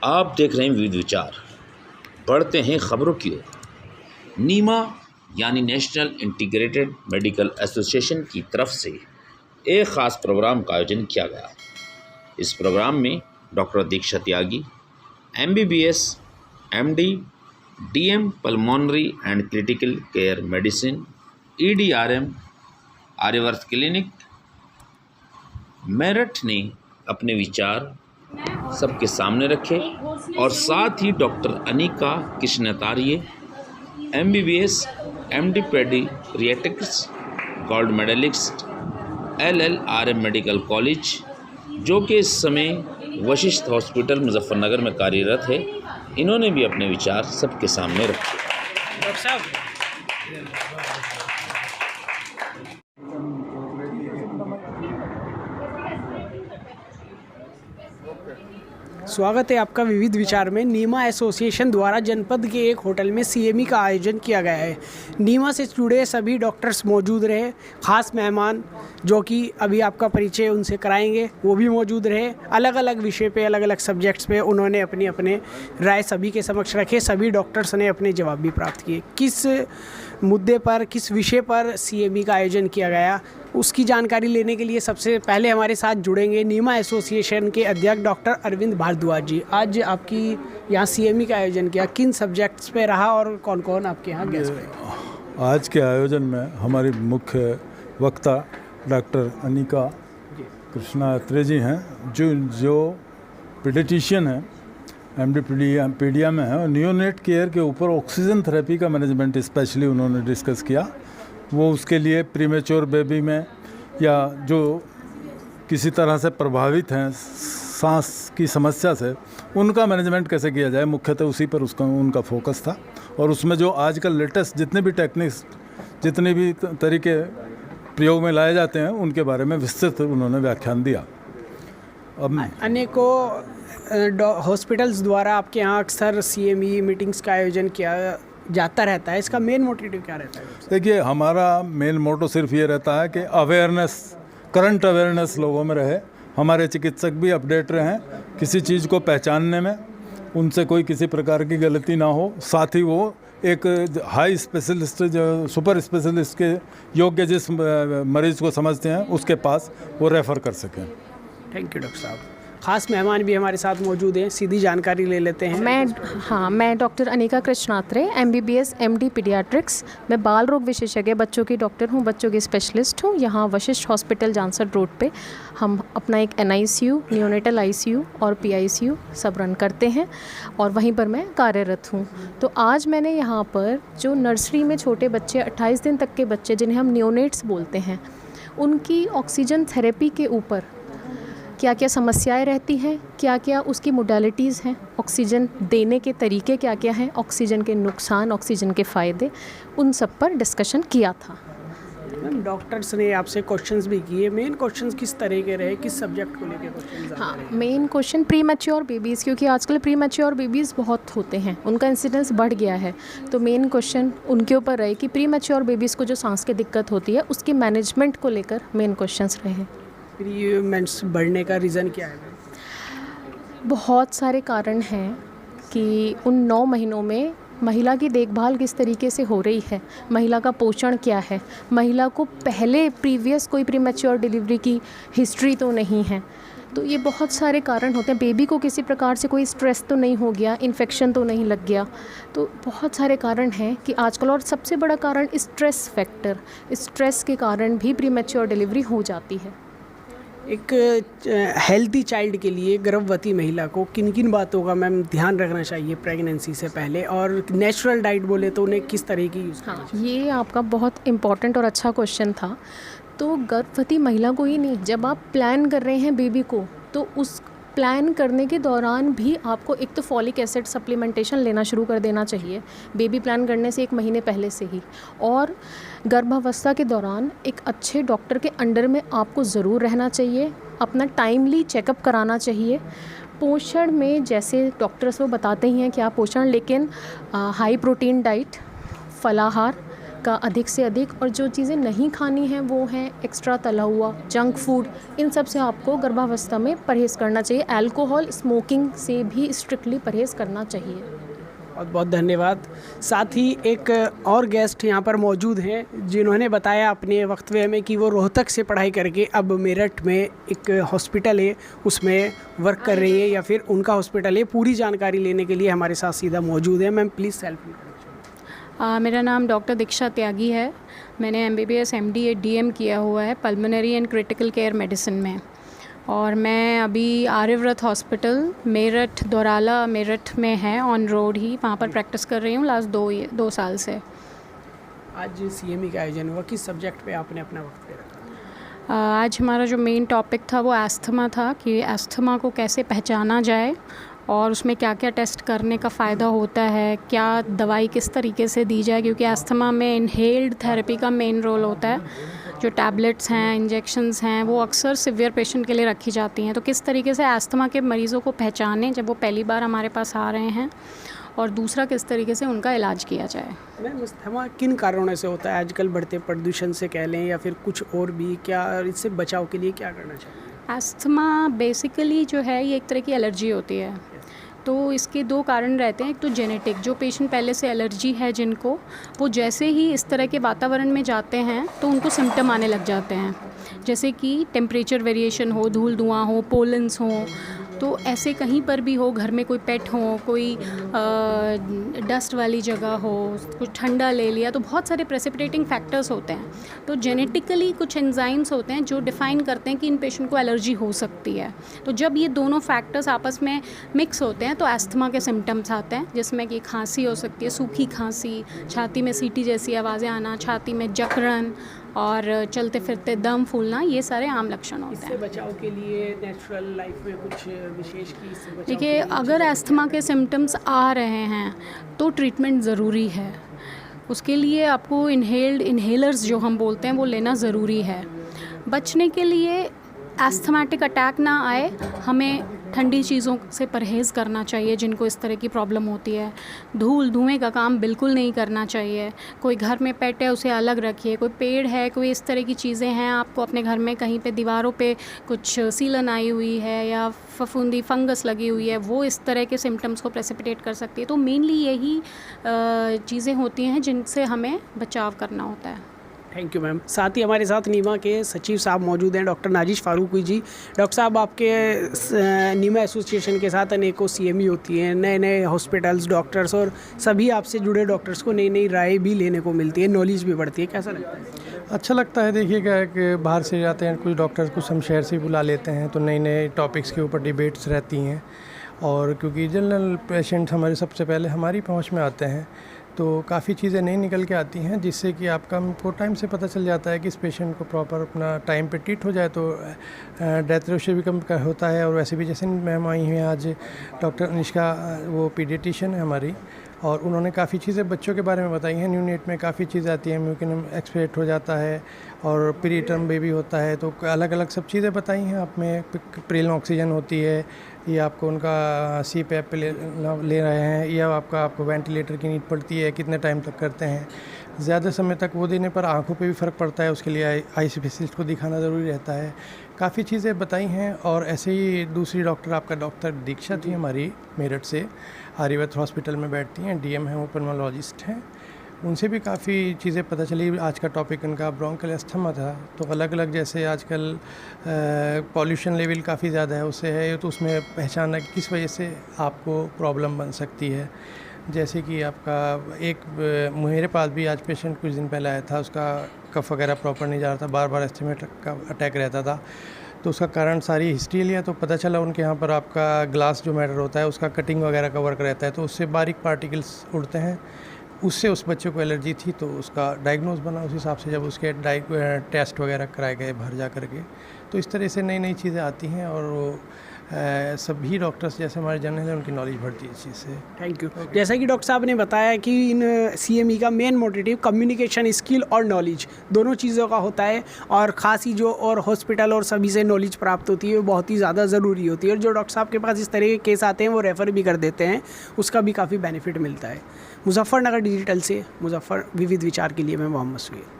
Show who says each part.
Speaker 1: आप देख रहे हैं विविध विचार। बढ़ते हैं खबरों की ओर। नीमा यानी नेशनल इंटीग्रेटेड मेडिकल एसोसिएशन की तरफ से एक ख़ास प्रोग्राम का आयोजन किया गया। इस प्रोग्राम में doctor Diksha Tyagi, MBBS, MD, DM pulmonary and critical care medicine, EDRM, Aryavart clinic Meerut ने अपने विचार सबके सामने रखे और साथ ही doctor Anika Krishnacharya, MBBS, MD paediatrics, gold medalist, LLRM medical college, जो कि इस समय वशिष्ठ हॉस्पिटल मुजफ्फरनगर में कार्यरत है, इन्होंने भी अपने विचार सबके सामने रखे। डॉक्टर साहब,
Speaker 2: स्वागत है आपका विविध विचार में। नीमा एसोसिएशन द्वारा जनपद के एक होटल में CME का आयोजन किया गया है। नीमा से जुड़े सभी डॉक्टर्स मौजूद रहे। ख़ास मेहमान जो कि अभी आपका परिचय उनसे कराएंगे वो भी मौजूद रहे। अलग अलग विषय पे, अलग अलग सब्जेक्ट्स पे उन्होंने अपने राय सभी के समक्ष रखे। सभी डॉक्टर्स ने अपने जवाब भी प्राप्त किए। किस मुद्दे पर, किस विषय पर CME का आयोजन किया गया, उसकी जानकारी लेने के लिए सबसे पहले हमारे साथ जुड़ेंगे नीमा एसोसिएशन के अध्यक्ष डॉक्टर अरविंद भारद्वाज जी। आज आपकी यहाँ CME का आयोजन किया, किन सब्जेक्ट्स पे रहा और कौन कौन आपके यहाँ गेस्ट पे?
Speaker 3: आज के आयोजन में हमारी मुख्य वक्ता डॉक्टर अनिका कृष्णाचार्य जी हैं, जो पीडियाट्रिशियन हैं, MD पीडिया में है, और नियोनेट केयर के ऊपर ऑक्सीजन थेरेपी का मैनेजमेंट स्पेशली उन्होंने डिस्कस किया। वो उसके लिए प्रीमेच्योर बेबी में या जो किसी तरह से प्रभावित हैं सांस की समस्या से, उनका मैनेजमेंट कैसे किया जाए, मुख्यतः उसी पर उनका फोकस था। और उसमें जो आजकल लेटेस्ट जितने भी टेक्निक्स, जितने भी तरीके प्रयोग में लाए जाते हैं, उनके बारे में विस्तृत उन्होंने व्याख्यान दिया। अब
Speaker 2: अनेकों हॉस्पिटल्स द्वारा आपके यहाँ अक्सर CME मीटिंग्स का आयोजन किया जाता रहता है। इसका मेन मोटिव क्या रहता है?
Speaker 3: देखिए, हमारा मेन मोटो सिर्फ ये रहता है कि अवेयरनेस, करंट अवेयरनेस लोगों में रहे, हमारे चिकित्सक भी अपडेट रहें, किसी चीज़ को पहचानने में उनसे कोई किसी प्रकार की गलती ना हो, साथ ही वो एक हाई स्पेशलिस्ट, जो सुपर स्पेशलिस्ट के योग्य जिस मरीज़ को समझते हैं उसके पास वो रेफ़र कर सकें।
Speaker 2: थैंक यू डॉक्टर साहब। खास मेहमान भी हमारे साथ मौजूद हैं, सीधी जानकारी ले लेते हैं।
Speaker 4: मैं doctor Anika Krishnacharya, MBBS, MD paediatrics. मैं बाल रोग विशेषज्ञ, बच्चों की डॉक्टर हूँ, बच्चों की स्पेशलिस्ट हूँ। यहाँ वशिष्ठ हॉस्पिटल जानसर रोड पे हम अपना एक NICU, नियोनेटल ICU और PICU सब रन करते हैं और वहीं पर मैं कार्यरत हूँ। तो आज मैंने यहाँ पर जो नर्सरी में छोटे बच्चे, 28 दिन तक के बच्चे जिन्हें हम नियोनेट्स बोलते हैं, उनकी ऑक्सीजन थेरेपी के ऊपर क्या क्या समस्याएं रहती हैं, क्या क्या उसकी मोडालिटीज़ हैं, ऑक्सीजन देने के तरीके क्या क्या हैं, ऑक्सीजन के नुकसान, ऑक्सीजन के फ़ायदे, उन सब पर डिस्कशन किया था।
Speaker 2: मैम, डॉक्टर्स ने आपसे क्वेश्चंस भी किए। मेन क्वेश्चंस किस तरह के रहे, किस सब्जेक्ट को लेकर क्वेश्चंस?
Speaker 4: हाँ, main question pre mature babies, क्योंकि आजकल प्री मैच्योर बेबीज़ बहुत होते हैं, उनका इंसिडेंस बढ़ गया है। तो मेन क्वेश्चन उनके ऊपर रहे कि प्री मैच्योर बेबीज़ को जो सांस की दिक्कत होती है उसकी मैनेजमेंट को लेकर मेन क्वेश्चंस रहे।
Speaker 2: प्रीमेंस बढ़ने का रीज़न क्या है?
Speaker 4: बहुत सारे कारण हैं कि उन 9 महीनों में महिला की देखभाल किस तरीके से हो रही है, महिला का पोषण क्या है, महिला को पहले प्रीवियस कोई प्रीमैच्योर डिलीवरी की हिस्ट्री तो नहीं है। तो ये बहुत सारे कारण होते हैं। बेबी को किसी प्रकार से कोई स्ट्रेस तो नहीं हो गया, इन्फेक्शन तो नहीं लग गया। तो बहुत सारे कारण हैं कि आजकल, और सबसे बड़ा कारण स्ट्रेस फैक्टर, स्ट्रेस के कारण भी प्रीमैच्योर डिलीवरी हो जाती है।
Speaker 2: एक हेल्दी चाइल्ड के लिए गर्भवती महिला को किन किन बातों का मैम ध्यान रखना चाहिए प्रेगनेंसी से पहले, और नेचुरल डाइट बोले तो उन्हें किस तरह की यूज़ करना चाहिए?
Speaker 4: ये आपका बहुत इम्पॉर्टेंट और अच्छा क्वेश्चन था। तो गर्भवती महिला को ही नहीं, जब आप प्लान कर रहे हैं बेबी को, तो उस प्लान करने के दौरान भी आपको एक तो फॉलिक एसिड सप्लीमेंटेशन लेना शुरू कर देना चाहिए, बेबी प्लान करने से 1 महीने पहले से ही। और गर्भावस्था के दौरान एक अच्छे डॉक्टर के अंडर में आपको ज़रूर रहना चाहिए, अपना टाइमली चेकअप कराना चाहिए। पोषण में जैसे डॉक्टर्स वो बताते ही हैं कि आप पोषण, लेकिन हाई प्रोटीन डाइट, फलाहार, का अधिक से अधिक, और जो चीज़ें नहीं खानी हैं वो हैं एक्स्ट्रा तला हुआ, जंक फूड। इन सब से आपको गर्भावस्था में परहेज़ करना चाहिए। अल्कोहल, स्मोकिंग से भी स्ट्रिक्टली परहेज़ करना चाहिए।
Speaker 2: बहुत बहुत धन्यवाद। साथ ही एक और गेस्ट यहाँ पर मौजूद हैं जिन्होंने बताया अपने वक्तव्य में कि वो रोहतक से पढ़ाई करके अब मेरठ में एक हॉस्पिटल है उसमें वर्क कर रही है या फिर उनका हॉस्पिटल है। पूरी जानकारी लेने के लिए हमारे साथ सीधा मौजूद है। Ma'am please self introduction.
Speaker 5: मेरा नाम डॉक्टर दीक्षा त्यागी है। मैंने MBBS MD DM किया हुआ है pulmonary and critical care medicine में, और मैं अभी आर्यव्रत हॉस्पिटल मेरठ दोराला मेरठ में है, ऑन रोड ही, वहाँ पर प्रैक्टिस कर रही हूँ लास्ट 2 साल से।
Speaker 2: आज CME का आयोजन हुआ, किस सब्जेक्ट पे आपने अपना वक्त रखा?
Speaker 5: आज हमारा जो मेन टॉपिक था वो एस्थमा था, कि एस्थमा को कैसे पहचाना जाए और उसमें क्या क्या टेस्ट करने का फ़ायदा होता है, क्या दवाई किस तरीके से दी जाए, क्योंकि एस्थमा में इनहेल्ड थेरेपी का मेन रोल होता है। जो टैबलेट्स हैं, इंजेक्शंस हैं, वो अक्सर सिवियर पेशेंट के लिए रखी जाती हैं। तो किस तरीके से एस्थमा के मरीज़ों को पहचानें जब वो पहली बार हमारे पास आ रहे हैं, और दूसरा किस तरीके से उनका इलाज किया जाए।
Speaker 2: मैम अस्थमा किन कारणों से होता है? आजकल बढ़ते प्रदूषण से कह लें या फिर कुछ और भी, क्या इससे बचाव के लिए क्या करना चाहिए?
Speaker 5: एस्थमा बेसिकली जो है ये एक तरह की एलर्जी होती है। तो इसके 2 कारण रहते हैं। एक तो जेनेटिक, जो पेशेंट पहले से एलर्जी है जिनको, वो जैसे ही इस तरह के वातावरण में जाते हैं तो उनको सिम्टम आने लग जाते हैं, जैसे कि टेम्परेचर वेरिएशन हो, धूल धुआं हो, पोलन्स हो। तो ऐसे कहीं पर भी हो, घर में कोई पेट हो, कोई डस्ट वाली जगह हो, कुछ ठंडा ले लिया, तो बहुत सारे प्रेसिपिटेटिंग फैक्टर्स होते हैं। तो जेनेटिकली कुछ एंजाइम्स होते हैं जो डिफ़ाइन करते हैं कि इन पेशेंट को एलर्जी हो सकती है। तो जब ये दोनों फैक्टर्स आपस में मिक्स होते हैं तो एस्थमा के सिम्टम्स आते हैं, जिसमें कि खांसी हो सकती है, सूखी खांसी, छाती में सीटी जैसी आवाज़ें आना, छाती में जकड़न और चलते फिरते दम फूलना, ये सारे आम लक्षण होते हैं।
Speaker 2: इससे बचाव के लिए नेचुरल लाइफ में कुछ विशेष की इससे बचाव
Speaker 5: देखिए, अगर एस्थमा के सिम्टम्स आ रहे हैं तो ट्रीटमेंट ज़रूरी है। उसके लिए आपको इन्हेलर्स जो हम बोलते हैं वो लेना ज़रूरी है। बचने के लिए एस्थमेटिक अटैक ना आए, हमें ठंडी चीज़ों से परहेज़ करना चाहिए जिनको इस तरह की प्रॉब्लम होती है। धूल धुएँ का काम बिल्कुल नहीं करना चाहिए। कोई घर में पेट है उसे अलग रखिए, कोई पेड़ है, कोई इस तरह की चीज़ें हैं आपको अपने घर में, कहीं पे दीवारों पे कुछ सीलन आई हुई है या फफूंदी फंगस लगी हुई है, वो इस तरह के सिम्टम्स को प्रेसिपिटेट कर सकती है। तो मेनली यही चीज़ें होती हैं जिनसे हमें बचाव करना होता है।
Speaker 2: Thank you ma'am. साथ ही हमारे साथ नीमा के सचिव साहब मौजूद हैं, डॉक्टर नाजिश फारूकी जी। डॉक्टर साहब, आपके नीमा एसोसिएशन के साथ अनेकों CME होती हैं, नए नए हॉस्पिटल्स, डॉक्टर्स, और सभी आपसे जुड़े डॉक्टर्स को नई नई राय भी लेने को मिलती है, नॉलेज भी बढ़ती है। कैसा लगता है?
Speaker 6: अच्छा लगता है। देखिए क्या है कि बाहर से जाते हैं कुछ डॉक्टर्स, कुछ हम शहर से बुला लेते हैं, तो नए नए टॉपिक्स के ऊपर डिबेट्स रहती हैं। और क्योंकि जनरल पेशेंट हमारे सबसे पहले हमारी पहुंच में आते हैं, तो काफ़ी चीज़ें नई निकल के आती हैं, जिससे कि आपका हमको टाइम से पता चल जाता है कि इस पेशेंट को प्रॉपर अपना टाइम पे ट्रीट हो जाए, तो डेथ रेशियो भी कम होता है। और वैसे भी जैसे मैम आई हैं आज, डॉक्टर अनिष्का, वो पीडियाट्रिशियन है हमारी, और उन्होंने काफ़ी चीज़ें बच्चों के बारे में बताई हैं। न्यूनेट में काफ़ी चीज़ें आती हैं, म्यूकिनम एक्सपेक्ट हो जाता है और प्री टर्म बेबी होता है, तो अलग अलग सब चीज़ें बताई हैं। आप में प्रेल ऑक्सीजन होती है, या आपको उनका CPAP ले रहे हैं, या आपको वेंटिलेटर की नीड पड़ती है, कितने टाइम तक करते हैं। ज़्यादा समय तक वो देने पर आंखों पे भी फ़र्क पड़ता है, उसके लिए आई स्पेशलिस्ट को दिखाना ज़रूरी रहता है। काफ़ी चीज़ें बताई हैं। और ऐसे ही दूसरी डॉक्टर, आपका डॉक्टर दीक्षा थी हमारी मेरठ से, आर्यव्रत हॉस्पिटल में बैठती हैं, DM हैं, वो पल्मोनोलॉजिस्ट हैं, उनसे भी काफ़ी चीज़ें पता चली। आज का टॉपिक उनका ब्रोंकल एस्थमा था, तो अलग अलग जैसे आजकल पॉल्यूशन लेवल काफ़ी ज़्यादा है, उससे है, तो उसमें पहचानना कि किस वजह से आपको प्रॉब्लम बन सकती है। जैसे कि आपका एक मेरे पास भी आज पेशेंट कुछ दिन पहले आया था, उसका कफ वगैरह प्रॉपर नहीं जा रहा था, बार बार एस्थमा का अटैक रहता था, तो उसका कारण सारी हिस्ट्री लिया तो पता चला उनके यहाँ पर आपका ग्लास जो मैटर होता है उसका कटिंग वगैरह का वर्क रहता है, तो उससे बारीक पार्टिकल्स उड़ते हैं, उससे उस बच्चे को एलर्जी थी, तो उसका डायग्नोज बना। उस हिसाब से जब उसके टेस्ट वगैरह कराए गए बाहर जा कर के, तो इस तरह से नई नई चीज़ें आती हैं। और सभी डॉक्टर्स जैसे हमारे जनरल हैं उनकी नॉलेज बढ़ती है इस चीज़ से।
Speaker 2: Thank you. जैसा कि डॉक्टर साहब ने बताया कि इन CME का मेन मोटिव कम्युनिकेशन स्किल और नॉलेज दोनों चीज़ों का होता है, और ख़ास ही जो और हॉस्पिटल और सभी से नॉलेज प्राप्त होती है वो बहुत ही ज़्यादा ज़रूरी होती है, और जो डॉक्टर साहब के पास इस तरह के केस आते हैं वो रेफ़र भी कर देते हैं, उसका भी काफ़ी बेनिफिट मिलता है। मुजफ्फरनगर डिजिटल से विविध विचार के लिए मैं मोहम्मद सुहेल।